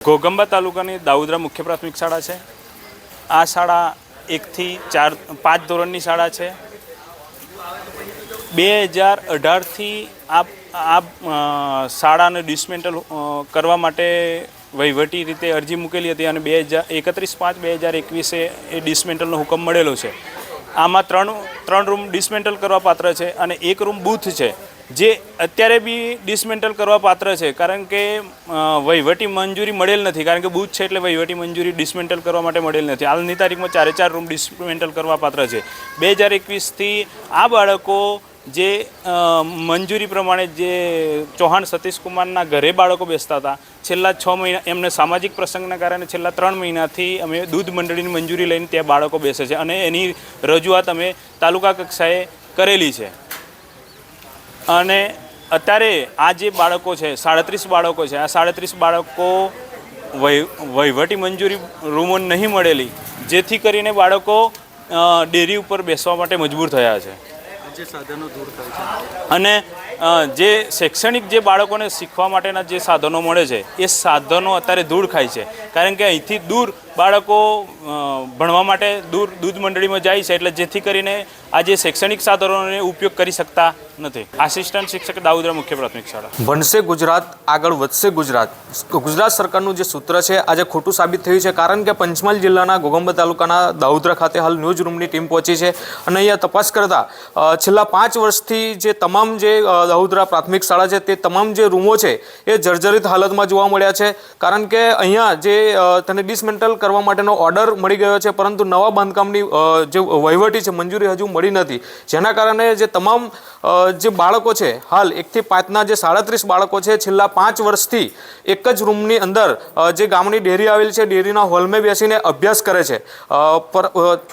ઘોગંબા તાલુકાની દાઉદરા મુખ્ય પ્રાથમિક શાળા છે। આ શાળા 1 થી 5 ધોરણની શાળા છે। 2018 થી આ શાળાને ડિસમેન્ટલ કરવા માટે વહીવટી રીતે અરજી મૂકેલી હતી અને 31/5/2021 એ ડિસમેન્ટલનો હુકમ મળેલો છે। આમાં ત્રણ રૂમ ડિસમેન્ટલ કરવા પાત્ર છે અને એક રૂમ બૂથ છે જે અત્યારે બી ડિસમેન્ટલ કરવા પાત્ર છે, કારણ કે વહીવટી મંજૂરી મળેલ નથી, કારણ કે બૂથ છે એટલે વહીવટી મંજૂરી ડિસમેન્ટલ કરવા માટે મળેલ નથી। હાલની તારીખમાં 4 રૂમ ડિસમેન્ટલ કરવા પાત્ર છે। 2021થી આ બાળકો જે મંજૂરી પ્રમાણે જે ચૌહાણ સતીશકુમારના ઘરે બાળકો બેસતા હતા, છેલ્લા 6 મહિના એમને સામાજિક પ્રસંગના કારણે છેલ્લા 3 મહિનાથી અમે દૂધ મંડળીની મંજૂરી લઈને ત્યાં બાળકો બેસે છે અને એની રજૂઆત અમે તાલુકા કક્ષાએ કરેલી છે। અને અત્યારે આ જે બાળકો છે 37 બાળકો છે, આ 37 બાળકો વહીવટી મંજૂરી રૂમો નહીં મળેલી, જેથી કરીને બાળકો ડેરી ઉપર બેસવા માટે મજબૂર થયા છે। જે સાધનો દૂર થાય છે અને જે શૈક્ષણિક જે બાળકોને શીખવા માટેના જે સાધનો મળે છે એ સાધનો અત્યારે દૂર ખાય છે, કારણ કે અહીંથી દૂર બાળકો ભણવા માટે દૂધ મંડળીમાં જાય છે, એટલે જેથી કરીને આ જે શૈક્ષણિક સાધનોનો ઉપયોગ કરી શકતા નથી। આસિસ્ટન્ટ શિક્ષક દાઉદરા મુખ્ય પ્રાથમિક શાળા। ભણશે ગુજરાત આગળ વધશે ગુજરાત, ગુજરાત સરકારનું જે સૂત્ર છે આજે ખોટું સાબિત થયું છે, કારણ કે પંચમહાલ જિલ્લાના ઘોગંબા તાલુકાના દાઉદરા ખાતે હાલ ન્યૂઝ રૂમની ટીમ પહોંચી છે અને અહીંયા તપાસ કરતા છેલ્લા 5 વર્ષથી જે તમામ જે દાઉદરા પ્રાથમિક શાળા છે તે તમામ જે રૂમો છે એ જર્જરિત હાલતમાં જોવા મળ્યા છે, કારણ કે અહીંયા જે તેને ડિસમેન્ટલ કરવા માટેનો ઓર્ડર મળી ગયો છે, પરંતુ નવા બાંધકામની જે વહીવટી છે મંજૂરી હજુ મળી નથી, જેના કારણે જે તમામ જે બાળકો છે હાલ 1 થી 5ના જે 37 બાળકો છે છેલ્લા 5 વર્ષથી એક જ રૂમની અંદર જે ગામની ડેરી આવેલી છે ડેરીના હોલમાં બેસીને અભ્યાસ કરે છે।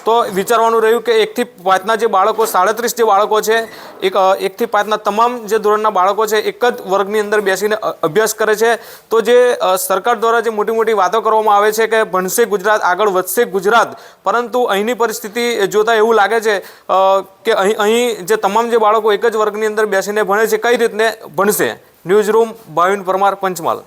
તો વિચારવાનું રહ્યું કે 1 થી 5ના જે બાળકો 37 જે બાળકો છે 1 થી 5ના તમામ જે ધોરણના બાળકો છે એક જ વર્ગની અંદર બેસીને અભ્યાસ કરે છે। તો જે સરકાર દ્વારા જે મોટી મોટી વાતો કરવામાં આવે છે કે ભણશે ગુજરાત આગળ વધશે ગુજરાત, પરંતુ અહીંની પરિસ્થિતિ જોતા એવું લાગે છે કે અહીં જે તમામ જે બાળકો એક જ વર્ગની અંદર બેસીને ભણે છે કઈ રીતને ભણશે। News room Bhavin Parmar, Panchmahal.